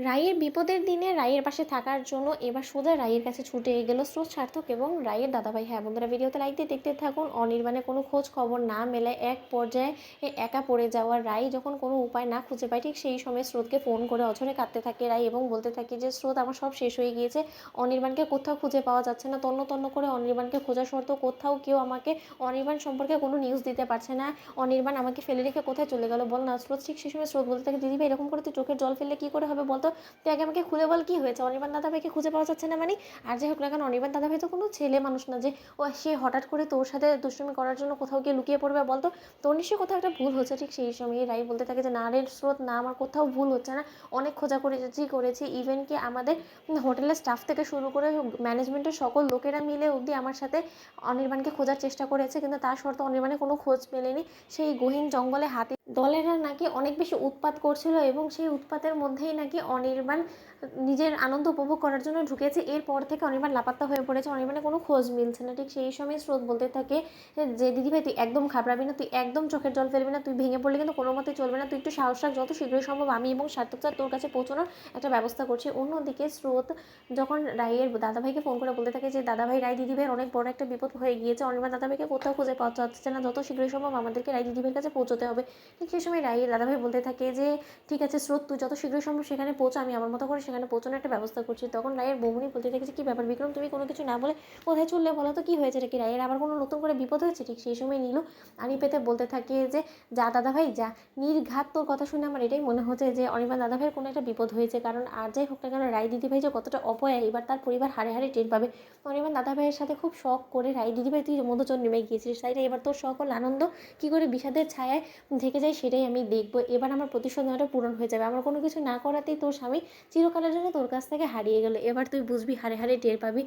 রাইয়ের বিপদের দিনে রাইয়ের পাশে থাকার জন্য এবার সোজা রাইয়ের কাছে ছুটে গেল স্রোত, সার্থক এবং রাইয়ের দাদাভাই। হ্যাঁ বন্ধুরা, ভিডিওতে লাইক দিয়ে দেখতে থাকুন। অনির্বাণে কোনো খোঁজ খবর না মেলায় এক পর্যায়ে একা পড়ে যাওয়ার রাই যখন কোনো উপায় না খুঁজে পায়, ঠিক সেই সময় স্রোতকে ফোন করে অঝরে কাঁদতে থাকে রাই এবং বলতে থাকে যে স্রোত, আমার সব শেষ হয়ে গিয়েছে, অনির্বাণকে কোথাও খুঁজে পাওয়া যাচ্ছে না, তন্ন তন্ন করে অনির্বাণকে খোঁজা সত্ত্বেও কোথাও কেউ আমাকে অনির্বাণ সম্পর্কে কোনো নিউজ দিতে পারছে না, অনির্বাণ আমাকে ফেলে রেখে কোথায় চলে গেল বল না স্রোত। ঠিক সেই সময় স্রোত বলতে থাকে, দিদিভাই এরকম করে তুই চোখের জল ফেললে কী করে হবে বলতো, তুই আগে আমাকে খুলে বল কী হয়েছে, অনির্বাণ দাদাভাইকে খুঁজে পাওয়া যাচ্ছে না মানে। আর যাই হোক না কেন, অনির্বাণ দাদাভাই তো কোনো ছেলে মানুষ না যে ও সে হঠাৎ করে তোর সাথে দুষ্টুমি করার জন্য কোথাও গিয়ে লুকিয়ে পড়বে বলতো, তোর নিশ্চয়ই কোথাও একটা ভুল হচ্ছে। ঠিক সেই সময় রাই বলতে থাকে যে না রে স্রোত, না আমার কোথাও ভুল হচ্ছে না, অনেক খোঁজা করেছি, ইভেন কি আমাদের হোটেলের স্টাফ থেকে শুরু করে ম্যানেজমেন্টের সকল লোকেরা মিলে অবধি আমার সাথে অনির্বাণকে খোঁজার চেষ্টা করেছে, কিন্তু তার সত্ত্বেও অনির্বাণের কোনো খোঁজ মেলেনি। সেই গহীন জঙ্গলে হাতি দলেরা নাকি অনেক বেশি উৎপাত করছিল এবং সেই উৎপাতের মধ্যেই নাকি অনির্বাণ নিজের আনন্দ উপভোগ করার জন্য ঢুকেছে। এরপর থেকে অনির্বাণ লাপাত্তা হয়ে পড়েছে, অনির্বাণের কোনো খোঁজ মিলছে না। ঠিক সেই সময় স্রোত বলতে থাকে যে দিদিভাই তুই একদম ঘাবড়াবি না, তুই একদম চোখের জল ফেলবি না, তুই ভেঙে পড়লে কিন্তু কোনো মতে চলবে না, তুই একটু সাহস রাখ, যত শীঘ্রই সম্ভব আমি এবং সার্থক স্যার তোর কাছে পৌঁছানোর একটা ব্যবস্থা করছি। অন্যদিকে স্রোত যখন রাইয়ের দাদাভাইকে ফোন করে বলতে থাকে যে দাদাভাই, রাই দিদিভাইয়ের অনেক বড় একটা বিপদ হয়ে গিয়েছে, অনির্বাণ দাদাভাইকে কোথাও খুঁজে পাওয়া যাচ্ছে না, যত শীঘ্রই সম্ভব আমাদেরকে রাই দিদিভাইয়ের কাছে পৌঁছতে হবে। ঠিক সেই সময় রাইয়ের দাদাভাই বলতে থাকে যে ঠিক আছে স্রোত, তুই যত শীঘ্রই সম্ভব সেখানে পৌঁছো, আমি আমার মতো করে সেখানে পৌঁছানোর একটা ব্যবস্থা করছি। তখন রাইয়ের বৌমনি বলতে থাকে যে কী ব্যাপার বিক্রম, তুমি কোনো কিছু না বলে কোথায় চললে বলো তো, কী হয়েছে নাকি, রাইয়ের আবার কোনো নতুন করে বিপদ হয়েছে। ঠিক সেই সময় নীলু আনি পেতে বলতে থাকে যে যা দাদাভাই যা, নির্ঘাত তোর কথা শুনে আমার এটাই মনে হচ্ছে যে অনির্বাণ দাদাভাইয়ের কোনো একটা বিপদ হয়েছে, কারণ আর যাই হোক না কেন রাই দিদিভাই যে কতটা অপয়া এবার তার পরিবার হারে হারে টের পাবে। অনির্বাণ দাদাভাইয়ের সাথে খুব শখ করে রাই দিদিভাই তুই মধুচর নেমে গিয়েছিস, তাই এবার তোর সকল আনন্দ কী করে বিষাদের ছায়ায় ঢেকে যায় সেটাই আমি দেখবো, এবার আমার প্রতিশোধ নেওয়াটা পূরণ হয়ে যাবে, আমার কোনো কিছু না করাতেই তোর স্বামী চিরকালের জন্য তোর কাছ থেকে হারিয়ে গেল, এবার তুই বুঝবি, হারে হারে টের পাবি।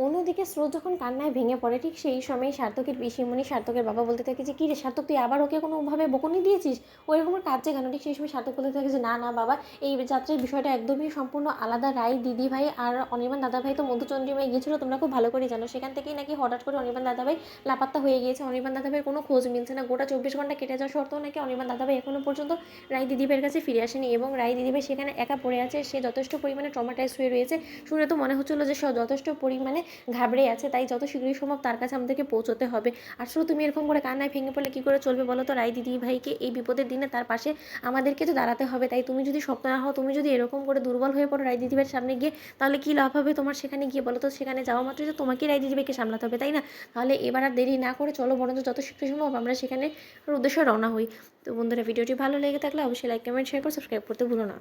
অন্যদিকে স্রোত যখন কান্নায় ভেঙে পড়ে, ঠিক সেই সময় সার্থকের পিসিমণি সার্থকের বাবা বলতে থাকে যে কী রে সার্থক, তুই আবার ওকে কোনোভাবে বকুনি দিয়েছিস, ও এরকমের কাজে কেন। ঠিক সেই সময় সার্থক বলতে থাকে যে না না বাবা, এই যাত্রার বিষয়টা একদমই সম্পূর্ণ আলাদা, রাই দিদিভাই আর অনির্বাণ দাদাভাই তো মধুচন্দ্রিমায় গিয়েছিল, তোমরা খুব ভালো করে জানো, সেখান থেকেই নাকি হঠাৎ করে অনির্বাণ দাদাভাই লাপাত্তা হয়ে গিয়েছে, অনির্বাণ দাদাভাইয়ের কোনো খোঁজ মিলছে না, গোটা 24 ঘন্টা কেটে যাওয়া সত্ত্বেও নাকি অনির্বাণ দাদাভাই এখনও পর্যন্ত রাই দিদিভাইয়ের কাছে ফিরে আসেনি এবং রাই দিদিভাই সেখানে একা পড়ে আছে, সে যথেষ্ট পরিমাণে ট্রমাটাইজ হয়ে রয়েছে। শুনে তো মনে হচ্ছিলো যে সে যথেষ্ট পরিমাণে ঘাবড়ে আছে, তাই যত শীঘ্রই সম্ভব তার কাছে আমাদেরকে পৌঁছতে হবে। আর শুধু তুমি এরকম করে কান্নায় ভেঙে পড়লে কী করে চলবে বলো তো, রাই দিদি ভাইকে এই বিপদের দিনে তার পাশে আমাদেরকে তো দাঁড়াতে হবে, তাই তুমি যদি শক্ত না হও, তুমি যদি এরকম করে দুর্বল হয়ে পড়ো রাই দিদিভাইয়ের সামনে গিয়ে, তাহলে কী লাভ হবে তোমার সেখানে গিয়ে বলো তো, সেখানে যাওয়া মাত্র যে তোমাকেই রাই দিদিভাইকে সামলাতে হবে, তাই না। তাহলে এবার আর দেরি না করে চলো বরঞ্চ যত শীঘ্রই সম্ভব আমরা সেখানে উদ্দেশ্যে রওনা হই। তো বন্ধুরা, ভিডিওটি ভালো লেগে থাকলে অবশ্যই লাইক কমেন্ট শেয়ার করে সাবস্ক্রাইব করতে ভুলো না।